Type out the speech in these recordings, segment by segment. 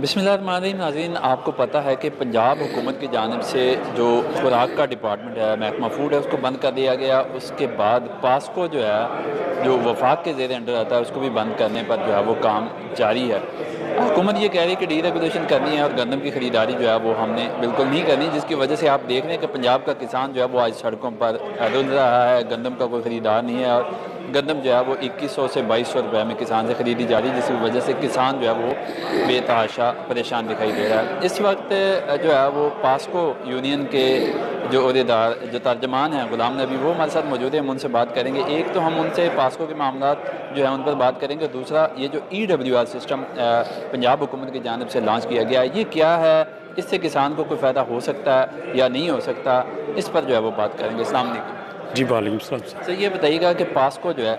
بسم اللہ الرحمن الرحیم۔ ناظرین، آپ کو پتہ ہے کہ پنجاب حکومت کی جانب سے جو خوراک کا ڈپارٹمنٹ ہے، محکمہ فوڈ ہے، اس کو بند کر دیا گیا۔ اس کے بعد پاسکو جو ہے، جو وفاق کے زیر انڈر آتا ہے، اس کو بھی بند کرنے پر جو ہے وہ کام جاری ہے۔ حکومت یہ کہہ رہی ہے کہ ڈی ریگولیشن کرنی ہے اور گندم کی خریداری جو ہے وہ ہم نے بالکل نہیں کرنی، جس کی وجہ سے آپ دیکھ رہے ہیں کہ پنجاب کا کسان جو ہے وہ آج سڑکوں پر رل رہا ہے۔ گندم کا کوئی خریدار نہیں ہے اور گندم جو ہے وہ 2100 سے 2200 روپے میں کسان سے خریدی جا رہی ہے، جس کی وجہ سے کسان جو ہے وہ بے تحاشا پریشان دکھائی دے رہا ہے۔ اس وقت جو ہے وہ پاسکو یونین کے جو عہدیدار، جو ترجمان ہیں غلام نبی، وہ ہمارے ساتھ موجود ہیں۔ ہم ان سے بات کریں گے۔ ایک تو ہم ان سے پاسکو کے معاملات جو ہے ان پر بات کریں گے، دوسرا یہ جو EWR سسٹم پنجاب حکومت کی جانب سے لانچ کیا گیا ہے، یہ کیا ہے، اس سے کسان کو کوئی فائدہ ہو سکتا ہے یا نہیں ہو سکتا، اس پر جو ہے وہ بات کریں گے۔ السلام علیکم جی، وعلیکم السلام۔ سر، یہ بتائیے گا کہ پاسکو جو ہے،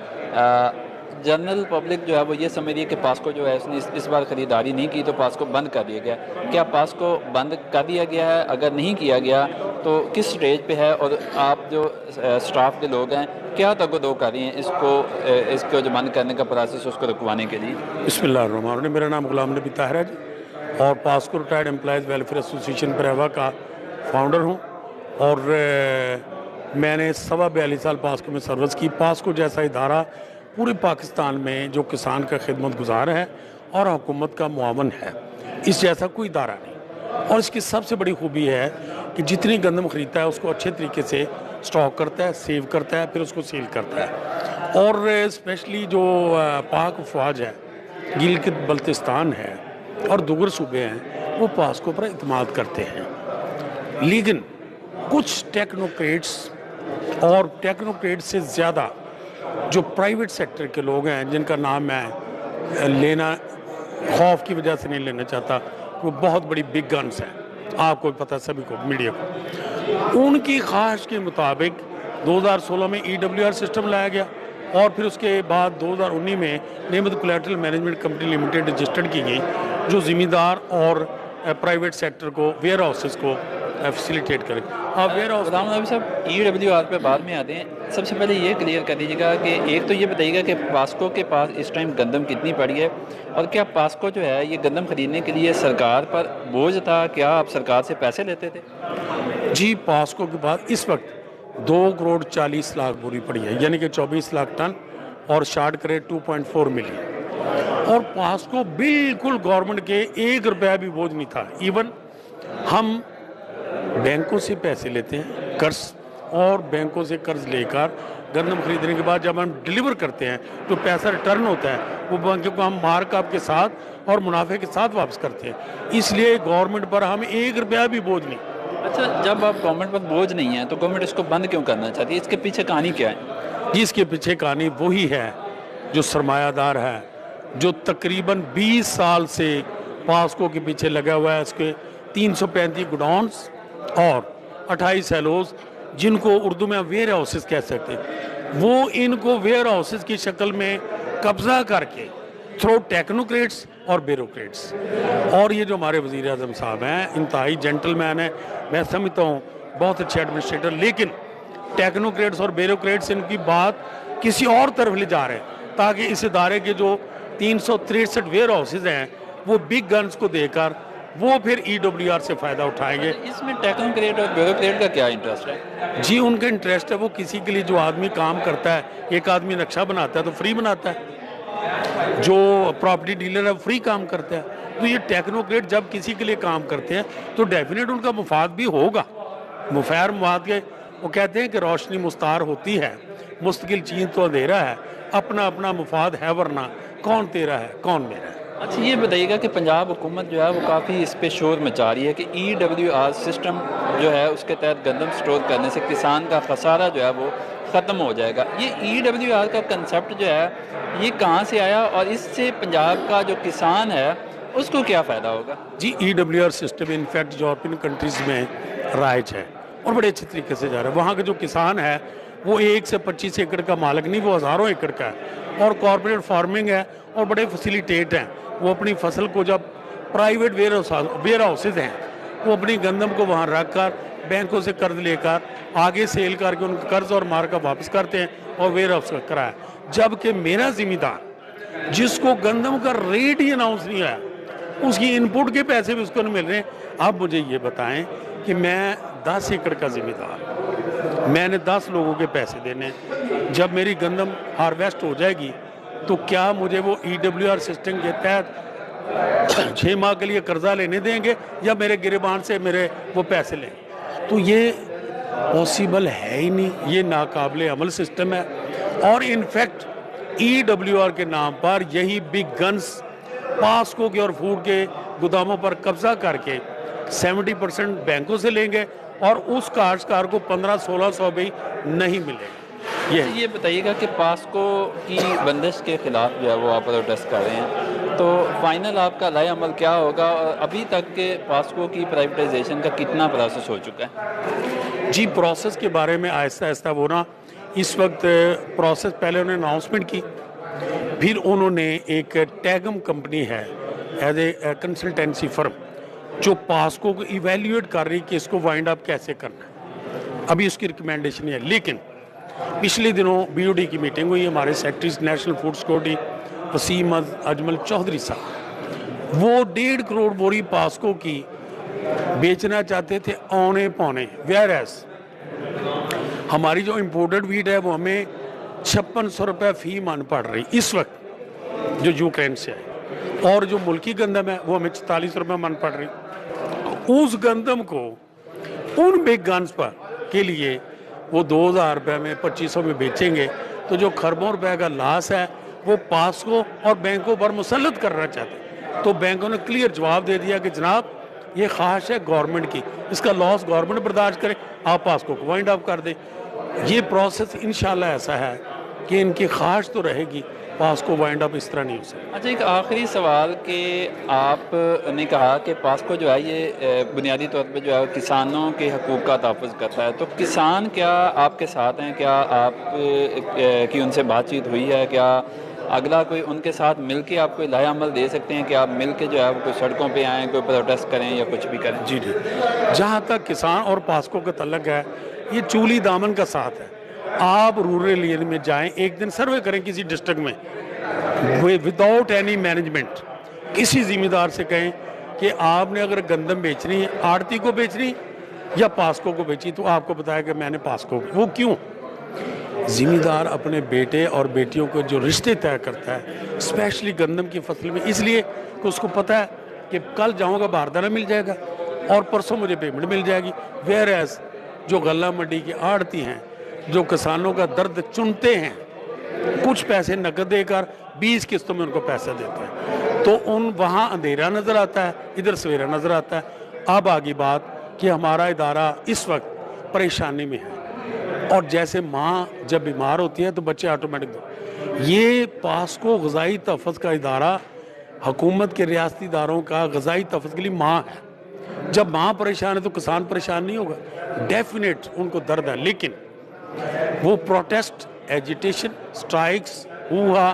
جنرل پبلک جو ہے وہ یہ سمجھ رہی ہے کہ پاسکو جو ہے اس نے اس بار خریداری نہیں کی تو پاسکو بند کر دیا گیا۔ کیا پاسکو بند کر دیا گیا ہے؟ اگر نہیں کیا گیا تو کس سٹیج پہ ہے؟ اور آپ جو سٹاف کے لوگ ہیں کیا تگ و دو کر رہی ہیں اس کو جو بند کرنے کا پروسیس، اس کو رکوانے کے لیے؟ بسم اللہ الرحمن الرحیم۔ میرا نام غلام نبی طاہر ہے جی، اور PASCO retired employees welfare association پریوا کا فاؤنڈر ہوں، اور میں نے 42 سال پاسکو میں سروس کی۔ پاسکو جیسا ادارہ پورے پاکستان میں جو کسان کا خدمت گزار ہے اور حکومت کا معاون ہے، اس جیسا کوئی ادارہ نہیں۔ اور اس کی سب سے بڑی خوبی ہے کہ جتنی گندم خریدتا ہے اس کو اچھے طریقے سے سٹاک کرتا ہے، سیو کرتا ہے، پھر اس کو سیل کرتا ہے۔ اور اسپیشلی جو پاک افواج ہے، گلگت بلتستان ہے اور دیگر صوبے ہیں، وہ پاسکو پر اعتماد کرتے ہیں۔ لیکن کچھ ٹیکنوکریٹس اور ٹیکنوکریٹ سے زیادہ جو پرائیویٹ سیکٹر کے لوگ ہیں، جن کا نام میں لینا خوف کی وجہ سے نہیں لینا چاہتا، وہ بہت بڑی بگ گنس ہیں، آپ کو پتہ، سبھی کو، میڈیا کو، ان کی خواہش کے مطابق 2016 میں EWR سسٹم لایا گیا، اور پھر اس کے بعد 2019 میں نعمت collateral management company limited registered کی گئی، جو ذمہ دار اور پرائیویٹ سیکٹر کو، ویئر ہاؤسز کو فیسیلیٹیٹ کرے۔ ویئر ہاؤس غلام نبی صاحب، EWR پہ بعد میں آتے ہیں، سب سے پہلے یہ کلیئر کر دیجیے گا کہ ایک تو یہ بتائیے گا کہ پاسکو کے پاس اس ٹائم گندم کتنی پڑی ہے، اور کیا پاسکو جو ہے یہ گندم خریدنے کے لیے سرکار پر بوجھ تھا؟ کیا آپ سرکار سے پیسے لیتے تھے؟ جی، پاسکو کے پاس اس وقت 2 کروڑ 40 لاکھ بوری پڑی ہے، یعنی کہ 24 لاکھ ٹن، اور شارٹ کریٹ 2.4 ملین۔ اور پاسکو بالکل گورنمنٹ کے 1 روپیہ بھی بوجھ نہیں تھا۔ ایون ہم بینکوں سے پیسے لیتے ہیں، قرض، اور بینکوں سے قرض لے کر گندم خریدنے کے بعد جب ہم ڈیلیور کرتے ہیں تو پیسہ ریٹرن ہوتا ہے، وہ بینکوں کو ہم مارک اپ کے ساتھ اور منافع کے ساتھ واپس کرتے ہیں۔ اس لیے گورنمنٹ پر ہم 1 روپیہ بھی بوجھ نہیں۔ اچھا، جب آپ گورنمنٹ پر بوجھ نہیں ہے تو گورنمنٹ اس کو بند کیوں کرنا چاہتی ہے؟ اس کے پیچھے کہانی کیا ہے؟ جس کے پیچھے کہانی وہی ہے جو سرمایہ دار ہے، جو تقریباً 20 سال سے پاسکو کے پیچھے لگا ہوا ہے۔ اس کے 335 گڈاؤنز اور 28 سیلوز، جن کو اردو میں ویئر ہاؤسز کہہ سکتے ہیں، وہ ان کو ویئر ہاؤسز کی شکل میں قبضہ کر کے تھرو ٹیکنوکریٹس اور بیوروکریٹس، اور یہ جو ہمارے وزیر اعظم صاحب ہیں، انتہائی جینٹل مین ہیں، میں سمجھتا ہوں بہت اچھے ایڈمنسٹریٹر، لیکن ٹیکنوکریٹس اور بیوروکریٹس ان کی بات کسی اور طرف لے جا رہے ہیں، تاکہ اس ادارے کے جو 363 ویئر ہاؤسز ہیں وہ بگ گنز کو دے کر وہ پھر EWR سے فائدہ اٹھائیں گے۔ اس میں ٹیکنوکریٹ اور بیوروکریٹ کا کیا انٹرسٹ ہے؟ جی، ان کا انٹرسٹ ہے، وہ کسی کے لیے جو آدمی کام کرتا ہے، ایک آدمی نقشہ بناتا ہے تو فری بناتا ہے، جو پراپرٹی ڈیلر ہے وہ فری کام کرتا ہے، تو یہ ٹیکنوکریٹ جب کسی کے لیے کام کرتے ہیں تو ڈیفینیٹ ان کا مفاد بھی ہوگا۔ مفاد کے وہ کہتے ہیں کہ روشنی مستعار ہوتی ہے، مستقل چیز تو اندھیرا ہے، اپنا اپنا مفاد ہے، ورنہ کون تیرا ہے کون میرا ہے۔ اچھا، یہ بتائیے گا کہ پنجاب حکومت جو ہے وہ کافی اس پہ شور مچا رہی ہے کہ EWR سسٹم جو ہے اس کے تحت گندم سٹور کرنے سے کسان کا خسارہ جو ہے وہ ختم ہو جائے گا۔ یہ EWR کا کنسیپٹ جو ہے یہ کہاں سے آیا، اور اس سے پنجاب کا جو کسان ہے اس کو کیا فائدہ ہوگا؟ جی، EWR system in fact European countries میں رائج ہے اور بڑے اچھے طریقے سے جا رہا ہے۔ وہاں کا جو کسان ہے وہ 1 سے 25 ایکڑ کا مالک نہیں، وہ ہزاروں ایکڑ کا ہے، اور کارپوریٹ فارمنگ ہے، اور بڑے فیسیلیٹیٹ ہیں۔ وہ اپنی فصل کو، جب پرائیویٹ ویئر ہاؤسز ہیں، وہ اپنی گندم کو وہاں رکھ کر بینکوں سے قرض لے کر آگے سیل کر کے ان کا قرض اور مارکا واپس کرتے ہیں اور ویئر ہاؤس کا کرایہ۔ جبکہ میرا ذمہ دار جس کو گندم کا ریٹ ہی اناؤنس نہیں ہے، اس کی انپٹ کے پیسے بھی اس کو نہیں مل رہے ہیں. آپ مجھے یہ بتائیں کہ میں 10 ایکڑ کا ذمہ دار، میں نے 10 لوگوں کے پیسے دینے ہیں. جب میری گندم ہارویسٹ ہو جائے گی تو کیا مجھے وہ EWR سسٹم کے تحت 6 ماہ کے لیے قرضہ لینے دیں گے یا میرے گریبان سے میرے وہ پیسے لیں؟ تو یہ پاسبل ہے ہی نہیں، یہ ناقابل عمل سسٹم ہے. اور انفیکٹ EWR کے نام پر یہی بگ گنز پاسکو کے اور فوڈ کے گوداموں پر قبضہ کر کے 70% بینکوں سے لیں گے اور اس کاشتکار کو 1500-1600 بھی نہیں ملے گا. یہ بتائیے گا کہ پاسکو کی بندش کے خلاف جو ہے وہ آپ پروٹیسٹ کر رہے ہیں، تو فائنل آپ کا رائے عمل کیا ہوگا اور ابھی تک کے پاسکو کی پرائیویٹائزیشن کا کتنا پروسیس ہو چکا ہے؟ جی پروسیس کے بارے میں آہستہ آہستہ وہ نا اس وقت پروسیس پہلے انہوں نے اناؤنسمنٹ کی، پھر انہوں نے ایک ٹیگم کمپنی ہے ایز اے کنسلٹینسی فرم جو پاسکو کو ایویلیویٹ کر رہی کہ اس کو وائنڈ اپ کیسے کرنا ہے، ابھی اس کی ریکمینڈیشن ہے. لیکن پچھلے دنوں BOD کی میٹنگ ہوئی، ہمارے secretaries national food security Waseem Ajmal Chaudhry صاحب، وہ 1.5 کروڑ بوری پاسکو کی بیچنا چاہتے تھے اونے پونے، ویئر ایز ہماری جو امپورٹڈ ویٹ ہے وہ ہمیں 5600 روپے فی من پڑ رہی اس وقت جو یوکرین سے ہے، اور جو ملکی گندم ہے وہ ہمیں 44 روپے من پڑ رہی. اس گندم کو ان بگ گنز پر کے لیے وہ 2000 روپے میں 2500 میں بیچیں گے تو جو خربوں روپے کا لاس ہے وہ پاسکو اور بینکوں پر مسلط کرنا چاہتے ہیں. تو بینکوں نے کلیئر جواب دے دیا کہ جناب یہ خواہش ہے گورنمنٹ کی، اس کا لاس گورنمنٹ برداشت کرے، آپ پاسکو کو وائنڈ اپ کر دیں. یہ پروسیس انشاءاللہ ایسا ہے کہ ان کی خواہش تو رہے گی، پاسکو وائنڈ اپ اس طرح نہیں ہو سکتا. اچھا ایک آخری سوال کہ آپ نے کہا کہ پاسکو جو ہے یہ بنیادی طور پہ جو ہے کسانوں کے حقوق کا تحفظ کرتا ہے، تو کسان کیا آپ کے ساتھ ہیں؟ کیا آپ کی ان سے بات چیت ہوئی ہے؟ کیا اگلا کوئی ان کے ساتھ مل کے آپ کوئی لائحہ عمل دے سکتے ہیں کہ آپ مل کے جو ہے کوئی سڑکوں پہ آئیں، کوئی پروٹیسٹ کریں یا کچھ بھی کریں؟ جی جہاں تک کسان اور پاسکو کا تعلق ہے یہ چولی دامن کا ساتھ ہے. آپ رورل ایریا میں جائیں، ایک دن سروے کریں کسی ڈسٹرکٹ میں وداؤٹ اینی مینجمنٹ، کسی ذمہ دار سے کہیں کہ آپ نے اگر گندم بیچنی ہے آڑتی کو بیچنی یا پاسکو کو بیچی، تو آپ کو بتایا کہ میں نے پاسکو کو. وہ کیوں؟ ذمہ دار اپنے بیٹے اور بیٹیوں کو جو رشتے طے کرتا ہے اسپیشلی گندم کی فصل میں، اس لیے کہ اس کو پتہ ہے کہ کل جاؤں گا باردانہ مل جائے گا اور پرسوں مجھے پیمنٹ مل جائے گی. ویئر ایز جو غلہ منڈی کی آڑتی ہیں جو کسانوں کا درد چنتے ہیں، کچھ پیسے نقد دے کر 20 قسطوں میں ان کو پیسہ دیتے ہیں، تو ان وہاں اندھیرا نظر آتا ہے، ادھر سویرا نظر آتا ہے. اب آگی بات کہ ہمارا ادارہ اس وقت پریشانی میں ہے، اور جیسے ماں جب بیمار ہوتی ہے تو بچے آٹومیٹک یہ پاسکو غذائی تحفظ کا ادارہ حکومت کے ریاستی اداروں کا غذائی تحفظ کے لیے ماں ہے. جب ماں پریشان ہے تو کسان پریشان نہیں ہوگا، ڈیفینیٹ ان کو درد ہے. لیکن وہ پروٹیسٹ، ایجیٹیشن، سٹرائکس ہوا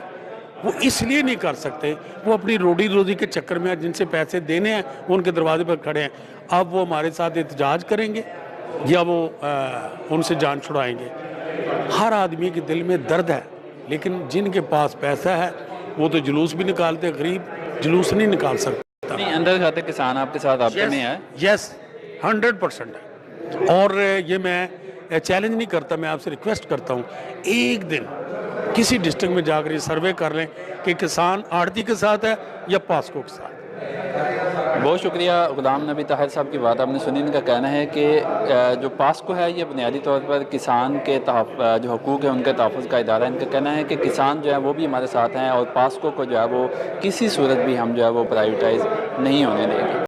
وہ اس لیے نہیں کر سکتے، وہ اپنی روزی کے چکر میں جن سے پیسے دینے ہیں وہ ان کے دروازے پر کھڑے ہیں. اب وہ ہمارے ساتھ احتجاج کریں گے یا وہ ان سے جان چھڑائیں گے؟ ہر آدمی کے دل میں درد ہے، لیکن جن کے پاس پیسہ ہے وہ تو جلوس بھی نکالتے، غریب جلوس نہیں نکال سکتا. نہیں، اندر کھاتے کسان آپ کے ساتھ آپ میں ہے؟ یس 100% ہے. اور یہ میں چیلنج نہیں کرتا، میں آپ سے ریکویسٹ کرتا ہوں ایک دن کسی ڈسٹرکٹ میں جا کر یہ سروے کر لیں کہ کسان آڑتی کے ساتھ ہے یا پاسکو کے ساتھ. بہت شکریہ غلام نبی طاہر صاحب کی بات آپ نے سنی. ان کا کہنا ہے کہ جو پاسکو ہے یہ بنیادی طور پر کسان کے جو حقوق ہیں ان کے تحفظ کا ادارہ ہے. ان کا کہنا ہے کہ کسان جو ہے وہ بھی ہمارے ساتھ ہیں اور پاسکو کو جو ہے وہ کسی صورت بھی ہم جو ہے وہ پرائیویٹائز نہیں ہونے دیں گے.